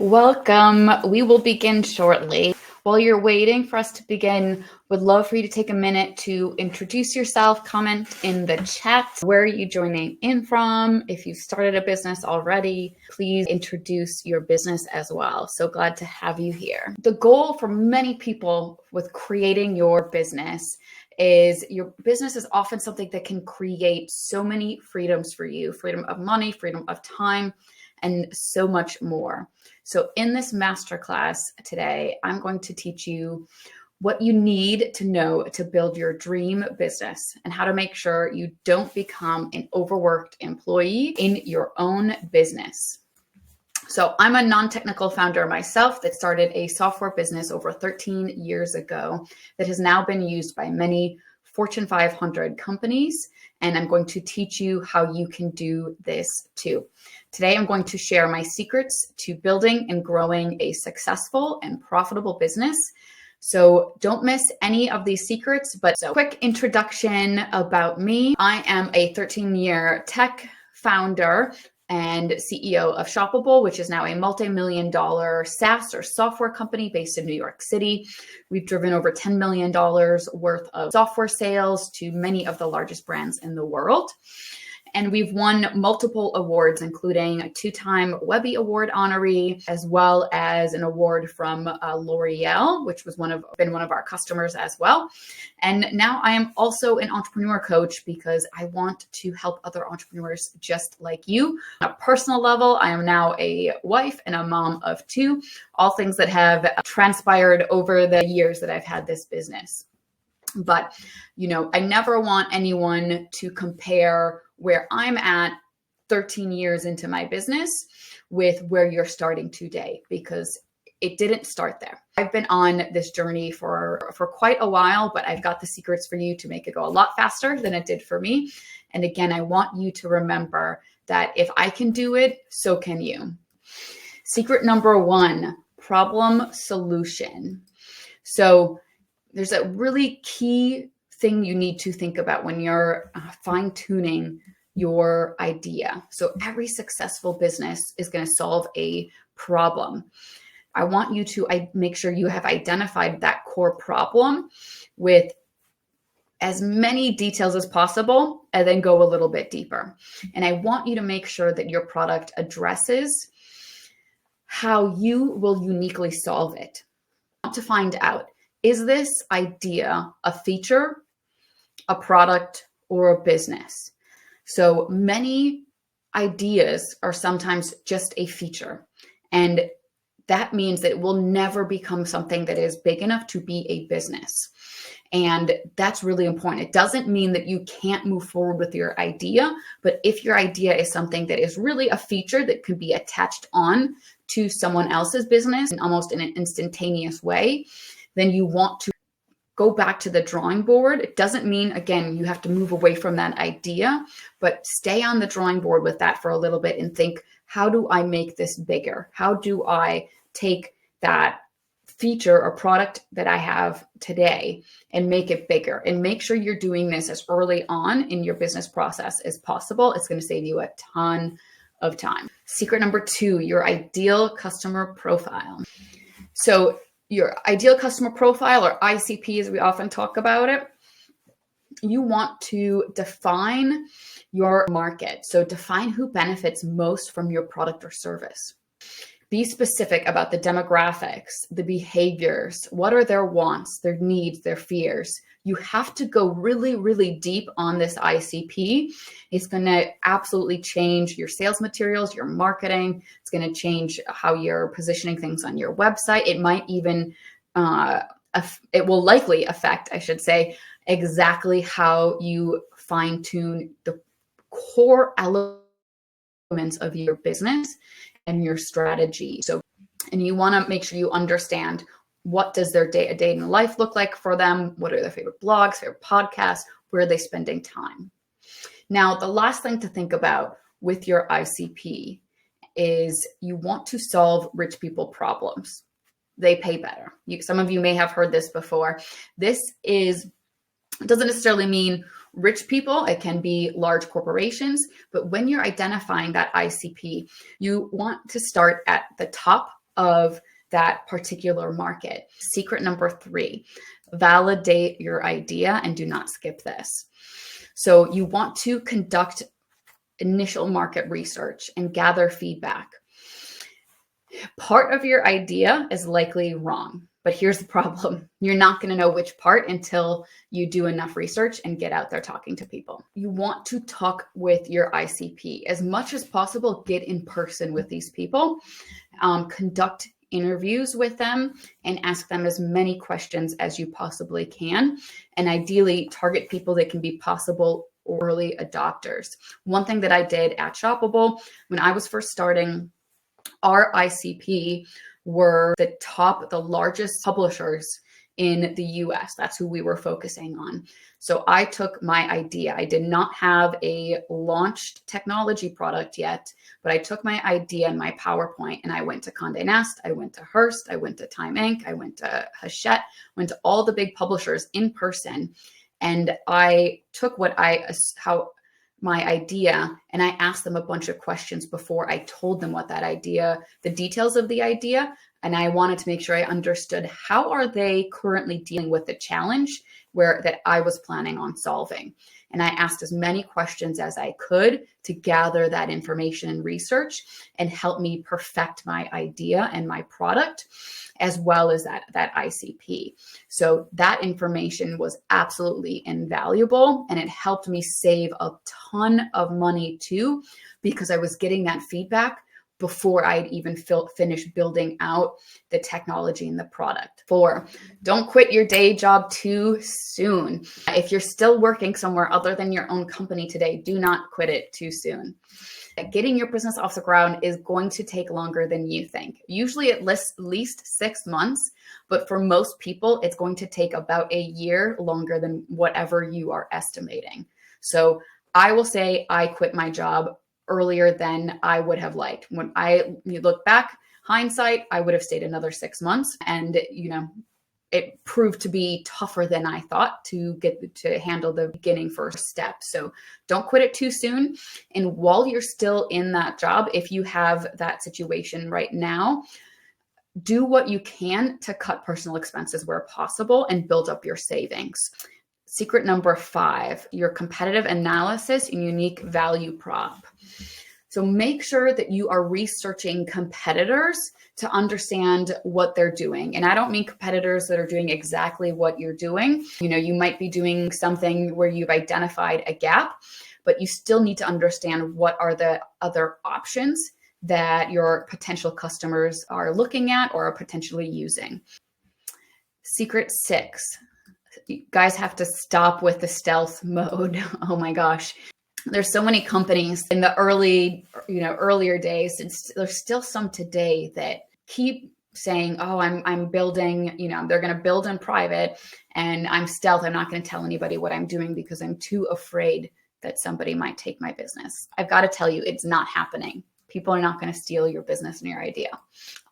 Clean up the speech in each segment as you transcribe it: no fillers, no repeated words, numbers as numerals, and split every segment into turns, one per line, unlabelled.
Welcome. We will begin shortly. While you're waiting for us to begin, would love for you to take a minute to introduce yourself, comment in the chat. Where are you joining in from? If you've started a business already, please introduce your business as well. So glad to have you here. The goal for many people with creating your business is your business is often something that can create so many freedoms for you, freedom of money, freedom of time, and so much more. So in this masterclass today, I'm going to teach you what you need to know to build your dream business and how to make sure you don't become an overworked employee in your own business. So I'm a non-technical founder myself that started a software business over 13 years ago that has now been used by many Fortune 500 companies, and I'm going to teach you how you can do this too. Today, I'm going to share my secrets to building and growing a successful and profitable business. So don't miss any of these secrets, but so quick introduction about me. I am a 13-year tech founder and CEO of Shoppable, which is now a multi-million-dollar SaaS or software company based in New York City. We've driven over $10 million worth of software sales to many of the largest brands in the world. And we've won multiple awards, including a 2-time Webby Award honoree, as well as an award from L'Oreal, which was been one of our customers as well. And now I am also an entrepreneur coach because I want to help other entrepreneurs just like you. On a personal level, I am now a wife and a mom of 2, all things that have transpired over the years that I've had this business. But, I never want anyone to compare where I'm at 13 years into my business with where you're starting today, because it didn't start there. I've been on this journey for quite a while, but I've got the secrets for you to make it go a lot faster than it did for me. And again, I want you to remember that if I can do it, so can you. Secret number 1, problem solution. So there's a really key thing you need to think about when you're fine-tuning your idea. So every successful business is going to solve a problem. I want you to make sure you have identified that core problem with as many details as possible and then go a little bit deeper. And I want you to make sure that your product addresses how you will uniquely solve it. I want to find out, is this idea a feature, a product, or a business? So many ideas are sometimes just a feature, and that means that it will never become something that is big enough to be a business. And that's really important. It doesn't mean that you can't move forward with your idea, but if your idea is something that is really a feature that can be attached on to someone else's business in almost in an instantaneous way, then you want to go back to the drawing board. It doesn't mean, again, you have to move away from that idea, but stay on the drawing board with that for a little bit and think, how do I make this bigger? How do I take that feature or product that I have today and make it bigger? And make sure you're doing this as early on in your business process as possible. It's going to save you a ton of time. Secret number 2, your ideal customer profile. So your ideal customer profile, or ICP as we often talk about it, you want to define your market. So define who benefits most from your product or service. Be specific about the demographics, the behaviors, what are their wants, their needs, their fears. You have to go really, really deep on this ICP. It's going to absolutely change your sales materials, your marketing. It's going to change how you're positioning things on your website. It might even, it will likely affect, I should say, exactly how you fine tune the core elements of your business and your strategy. So, and you want to make sure you understand, what does their day in life look like for them? What are their favorite blogs, favorite podcasts? Where are they spending time? Now, the last thing to think about with your ICP is you want to solve rich people problems. They pay better. Some of you may have heard this before. This doesn't necessarily mean rich people. It can be large corporations. But when you're identifying that ICP, you want to start at the top of that particular market. Secret number 3, validate your idea and do not skip this. So you want to conduct initial market research and gather feedback. Part of your idea is likely wrong, but here's the problem. You're not going to know which part until you do enough research and get out there talking to people. You want to talk with your ICP as much as possible. Get in person with these people, conduct interviews with them, and ask them as many questions as you possibly can. And ideally target people that can be possible early adopters. One thing that I did at Shoppable when I was first starting, our ICP were the largest publishers in the US. That's who we were focusing on. So I took my idea. I did not have a launched technology product yet, but I took my idea and my PowerPoint and I went to Condé Nast, I went to Hearst, I went to Time Inc., I went to Hachette, went to all the big publishers in person. And I took my idea and I asked them a bunch of questions before I told them what that idea, the details of the idea. And I wanted to make sure I understood how are they currently dealing with the challenge that I was planning on solving. And I asked as many questions as I could to gather that information and research and help me perfect my idea and my product, as well as that ICP. So that information was absolutely invaluable, and it helped me save a ton of money too, because I was getting that feedback before I'd even finished building out the technology and the product. 4, don't quit your day job too soon. If you're still working somewhere other than your own company today, do not quit it too soon. Getting your business off the ground is going to take longer than you think. Usually at least 6 months, but for most people, it's going to take about a year longer than whatever you are estimating. So I will say I quit my job earlier than I would have liked. When you look back, hindsight, I would have stayed another 6 months, and it proved to be tougher than I thought to get to handle the beginning first step. So don't quit it too soon. And while you're still in that job, if you have that situation right now, do what you can to cut personal expenses where possible and build up your savings. Secret number 5, your competitive analysis and unique value prop. So make sure that you are researching competitors to understand what they're doing. And I don't mean competitors that are doing exactly what you're doing. You might be doing something where you've identified a gap, but you still need to understand what are the other options that your potential customers are looking at or are potentially using. Secret 6. You guys have to stop with the stealth mode. Oh my gosh. There's so many companies in the earlier days, and there's still some today that keep saying, oh, I'm building, they're going to build in private and I'm stealth. I'm not going to tell anybody what I'm doing because I'm too afraid that somebody might take my business. I've got to tell you, it's not happening. People are not going to steal your business and your idea.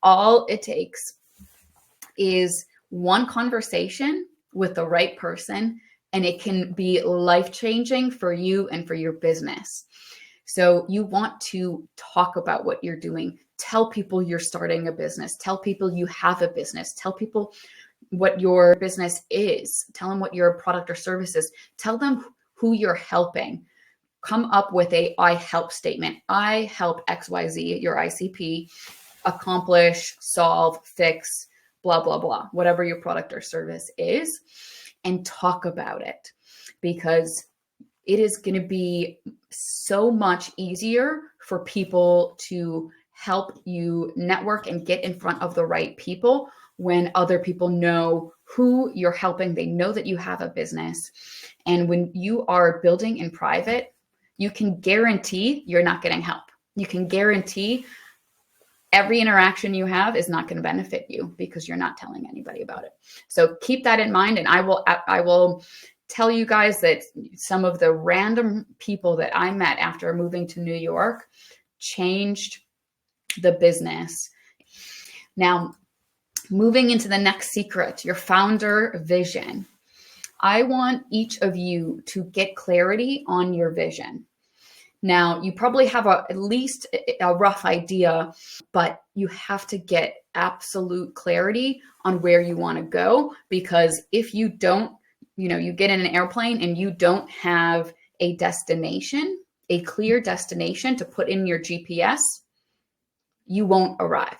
All it takes is one conversation with the right person, and it can be life-changing for you and for your business. So you want to talk about what you're doing. Tell people you're starting a business. Tell people you have a business. Tell people what your business is. Tell them what your product or service is. Tell them who you're helping. Come up with I help statement. I help XYZ, your ICP, accomplish, solve, fix, blah, blah, blah, whatever your product or service is, and talk about it, because it is going to be so much easier for people to help you network and get in front of the right people when other people know who you're helping. They know that you have a business. And when you are building in private, you can guarantee you're not getting help. You can guarantee every interaction you have is not going to benefit you because you're not telling anybody about it. So keep that in mind. And I will tell you guys that some of the random people that I met after moving to New York changed the business. Now, moving into the next secret, your founder vision. I want each of you to get clarity on your vision. Now, you probably have at least a rough idea, but you have to get absolute clarity on where you want to go, because if you don't, you get in an airplane and you don't have a destination, a clear destination to put in your GPS, you won't arrive.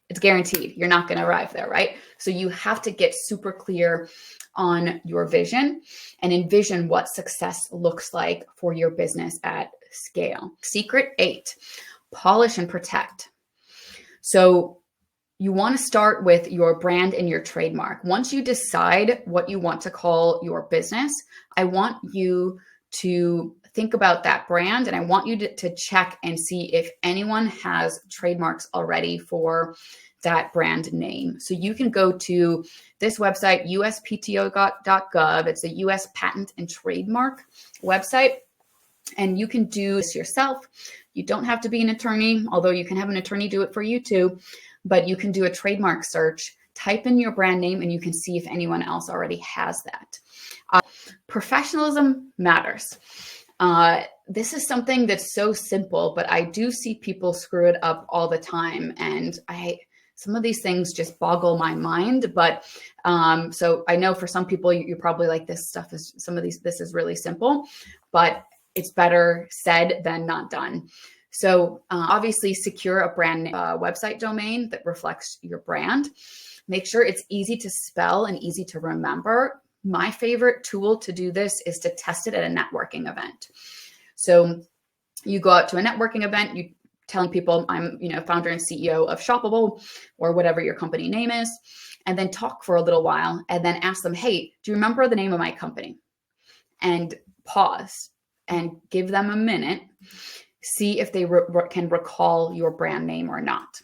It's guaranteed. You're not going to arrive there, right? So you have to get super clear on your vision and envision what success looks like for your business at scale. Secret 8, polish and protect. So you want to start with your brand and your trademark. Once you decide what you want to call your business, I want you to think about that brand, and I want you to check and see if anyone has trademarks already for that brand name. So you can go to this website, uspto.gov. It's a US patent and trademark website, and you can do this yourself. You don't have to be an attorney, although you can have an attorney do it for you too, but you can do a trademark search, type in your brand name, and you can see if anyone else already has that. Professionalism matters. This is something that's so simple, but I do see people screw it up all the time. And some of these things just boggle my mind. But so I know for some people, you're probably like, this stuff is, this is really simple, but it's better said than not done. So obviously secure a brand website domain that reflects your brand. Make sure it's easy to spell and easy to remember. My favorite tool to do this is to test it at a networking event. So you go out to a networking event, you telling people I'm, founder and CEO of Shoppable or whatever your company name is, and then talk for a little while and then ask them, hey, do you remember the name of my company? And pause and give them a minute, see if they can recall your brand name or not.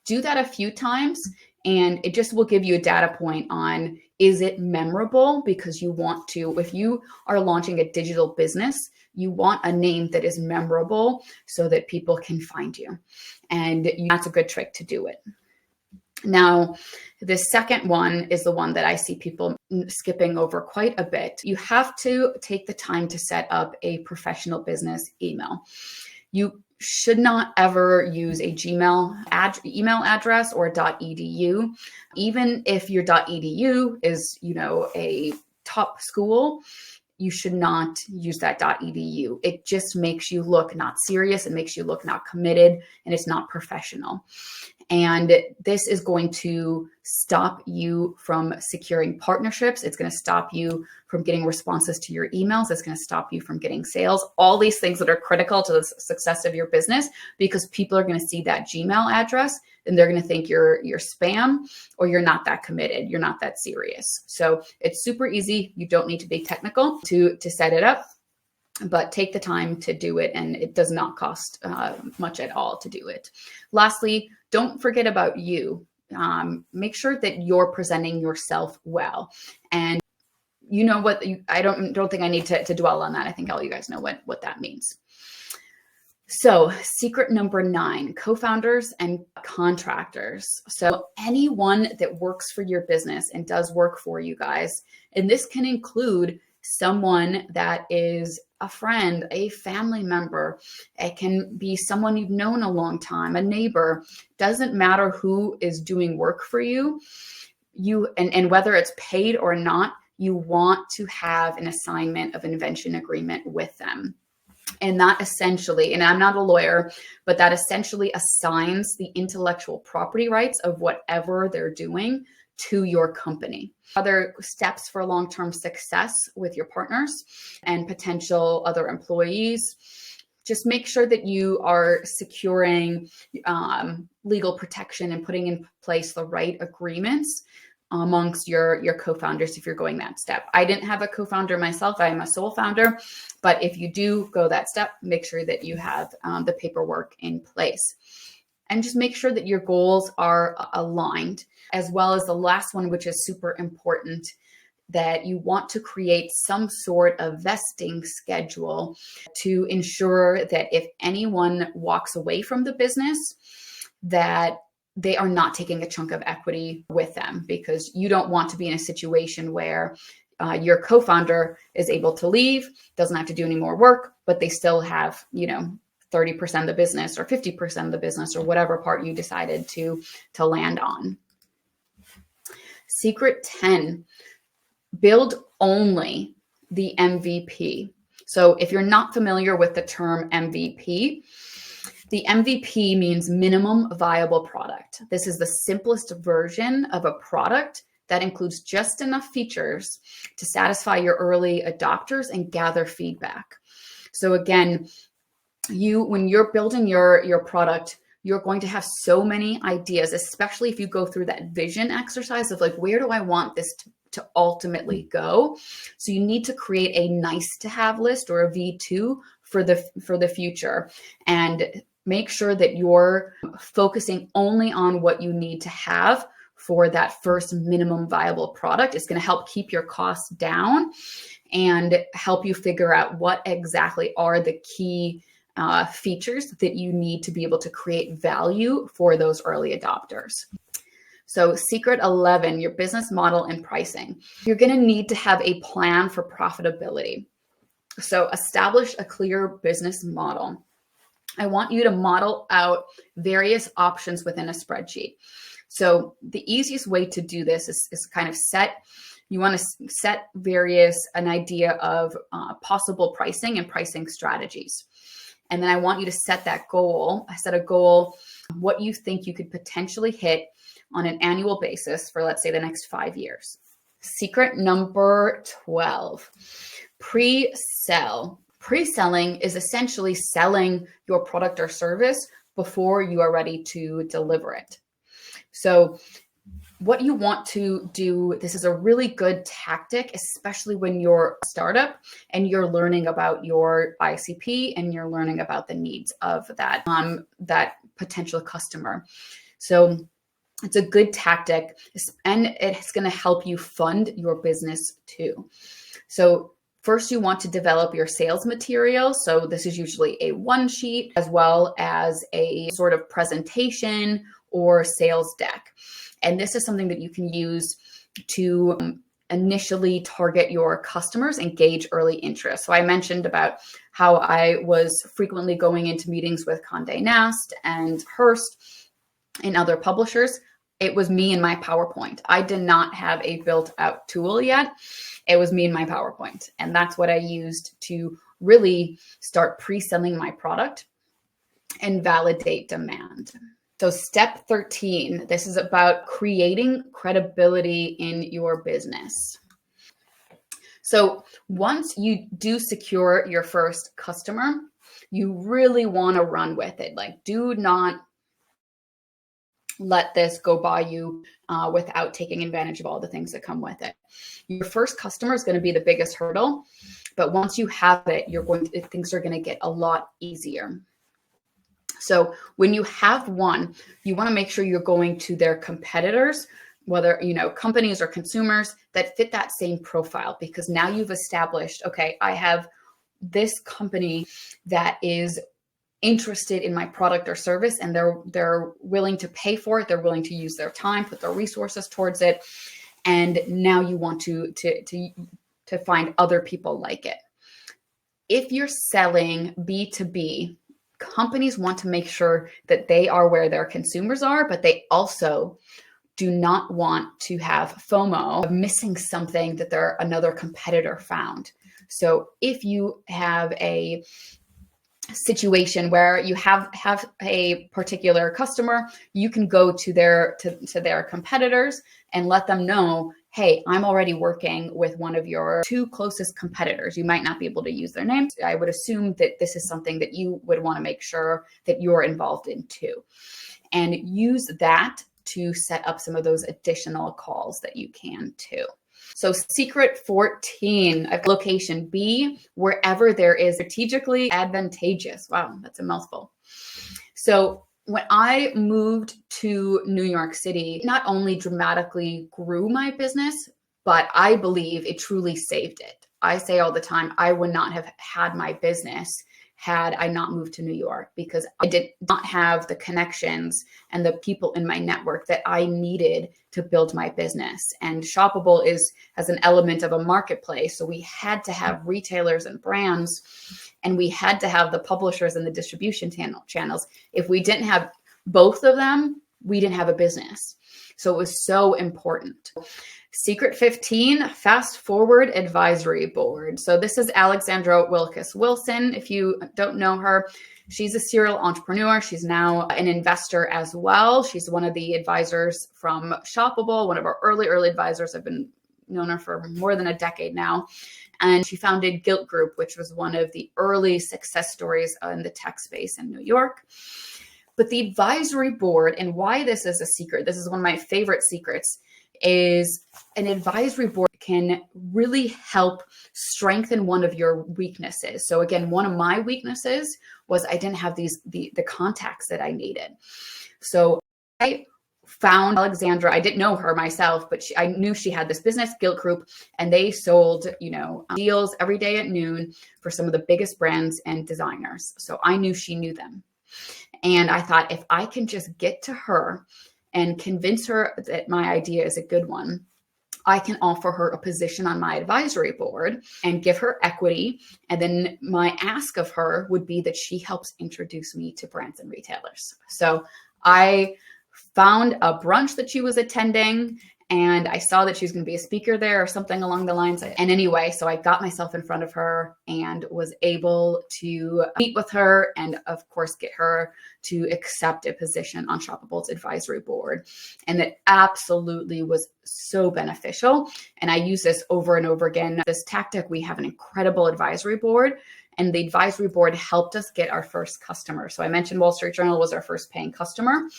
Do that a few times, and it just will give you a data point on, is it memorable? Because you want to, if you are launching a digital business, you want a name that is memorable so that people can find you. And that's a good trick to do it. Now, the second one is the one that I see people skipping over quite a bit. You have to take the time to set up a professional business email. You should not ever use a Gmail email address or .edu. Even if your .edu is, a top school, you should not use that .edu. It just makes you look not serious. It makes you look not committed, and it's not professional. And this is going to stop you from securing partnerships. It's going to stop you from getting responses to your emails. It's going to stop you from getting sales. All these things that are critical to the success of your business, because people are going to see that Gmail address and they're going to think you're spam, or you're not that committed. You're not that serious. So it's super easy. You don't need to be technical to set it up, but take the time to do it. And it does not cost much at all to do it. Lastly, don't forget about you. Make sure that you're presenting yourself well. And you know what, I don't think I need to dwell on that. I think all you guys know what that means. So secret number 9, co-founders and contractors. So anyone that works for your business and does work for you guys, and this can include someone that is a friend, a family member. It can be someone you've known a long time, a neighbor. Doesn't matter who is doing work for you. And whether it's paid or not, you want to have an assignment of invention agreement with them. And that essentially, and I'm not a lawyer, but that essentially assigns the intellectual property rights of whatever they're doing to your company. Other steps for long-term success with your partners and potential other employees, just make sure that you are securing legal protection and putting in place the right agreements amongst your co-founders if you're going that step. I didn't have a co-founder myself. I am a sole founder, but if you do go that step, make sure that you have the paperwork in place. And just make sure that your goals are aligned, as well as the last one, which is super important, that you want to create some sort of vesting schedule to ensure that if anyone walks away from the business, that they are not taking a chunk of equity with them, because you don't want to be in a situation where your co-founder is able to leave, doesn't have to do any more work, but they still have, 30% of the business or 50% of the business or whatever part you decided to land on. Secret 10, build only the MVP. So if you're not familiar with the term MVP, the MVP means minimum viable product. This is the simplest version of a product that includes just enough features to satisfy your early adopters and gather feedback. So again, when you're building your product, you're going to have so many ideas, especially if you go through that vision exercise of like, where do I want this to ultimately go? So you need to create a nice to have list or a V2 for the future, and make sure that you're focusing only on what you need to have for that first minimum viable product. It's going to help keep your costs down and help you figure out what exactly are the key features that you need to be able to create value for those early adopters. So secret 11, your business model and pricing. You're going to need to have a plan for profitability. So establish a clear business model. I want you to model out various options within a spreadsheet. So the easiest way to do this is kind of you want to set an idea of possible pricing and pricing strategies. And then I want you to set that goal. I set a goal, what you think you could potentially hit on an annual basis for, let's say, the next 5 years. Secret number 12, pre-sell. Pre-selling is essentially selling your product or service before you are ready to deliver it. So what you want to do, this is a really good tactic, especially when you're a startup and you're learning about your ICP and you're learning about the needs of that potential customer. So it's a good tactic, and it's going to help you fund your business too. So first, you want to develop your sales material. So this is usually a one sheet as well as a sort of presentation or sales deck. And this is something that you can use to initially target your customers and gauge early interest. So I mentioned about how I was frequently going into meetings with Condé Nast and Hearst and other publishers. It was me and my PowerPoint. I did not have a built out tool yet. It was me and my PowerPoint. And that's what I used to really start pre-selling my product and validate demand. So step 13, this is about creating credibility in your business. So once you do secure your first customer, you really want to run with it. Like, do not let this go by you without taking advantage of all the things that come with it. Your first customer is going to be the biggest hurdle, but once you have it, things are going to get a lot easier. So when you have one, you want to make sure you're going to their competitors, whether, companies or consumers that fit that same profile, because now you've established, okay, I have this company that is interested in my product or service, and they're willing to pay for it. They're willing to use their time, put their resources towards it. And now you want to find other people like it. If you're selling B2B, companies want to make sure that they are where their consumers are, but they also do not want to have FOMO of missing something that another competitor found. So if you have a situation where you have a particular customer, you can go to their competitors and let them know, hey, I'm already working with one of your two closest competitors. You might not be able to use their names. I would assume that this is something that you would want to make sure that you're involved in too. And use that to set up some of those additional calls that you can too. So secret 14, location, be wherever there is strategically advantageous. Wow, that's a mouthful. So when I moved to New York City, not only dramatically grew my business, but I believe it truly saved it. I say all the time, I would not have had my business had I not moved to New York, because I did not have the connections and the people in my network that I needed to build my business. And Shoppable has an element of a marketplace. So we had to have retailers and brands, and we had to have the publishers and the distribution channels. If we didn't have both of them, we didn't have a business. So it was so important. Secret 15, fast forward advisory board. So this is Alexandra Wilkes Wilson. If you don't know her, she's a serial entrepreneur. She's now an investor as well. She's one of the advisors from Shoppable, one of our early advisors. I've been known her for more than a decade now. And she founded Gilt Group, which was one of the early success stories in the tech space in New York. But the advisory board, and why this is a secret, this is one of my favorite secrets, is an advisory board can really help strengthen one of your weaknesses. So again, one of my weaknesses was I didn't have the contacts that I needed. So I found Alexandra. I didn't know her myself, but I knew she had this business, Gilt Group, and they sold, deals every day at noon for some of the biggest brands and designers. So I knew she knew them. And I thought, if I can just get to her and convince her that my idea is a good one, I can offer her a position on my advisory board and give her equity. And then my ask of her would be that she helps introduce me to brands and retailers. So I found a brunch that she was attending, and I saw that she was going to be a speaker there or something along the lines. And anyway, so I got myself in front of her and was able to meet with her and, of course, get her to accept a position on Shoppable's advisory board. And it absolutely was so beneficial. And I use this over and over again. This tactic, we have an incredible advisory board, and the advisory board helped us get our first customer. So I mentioned Wall Street Journal was our first paying customer.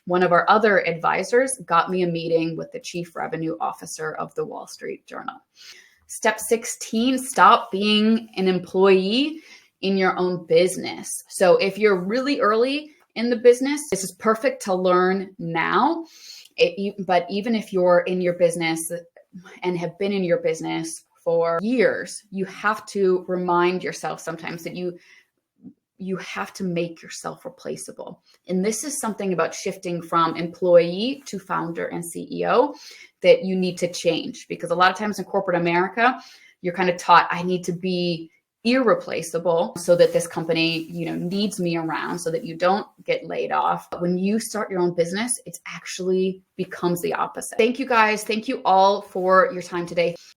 One of our other advisors got me a meeting with the chief revenue officer of the Wall Street Journal. Step 16, stop being an employee in your own business. So if you're really early in the business, this is perfect to learn now. But even if you're in your business and have been in your business for years, you have to remind yourself sometimes that you have to make yourself replaceable. And this is something about shifting from employee to founder and CEO that you need to change, because a lot of times in corporate America, you're kind of taught, I need to be irreplaceable so that this company, needs me around so that you don't get laid off. But when you start your own business, it actually becomes the opposite. Thank you guys. Thank you all for your time today.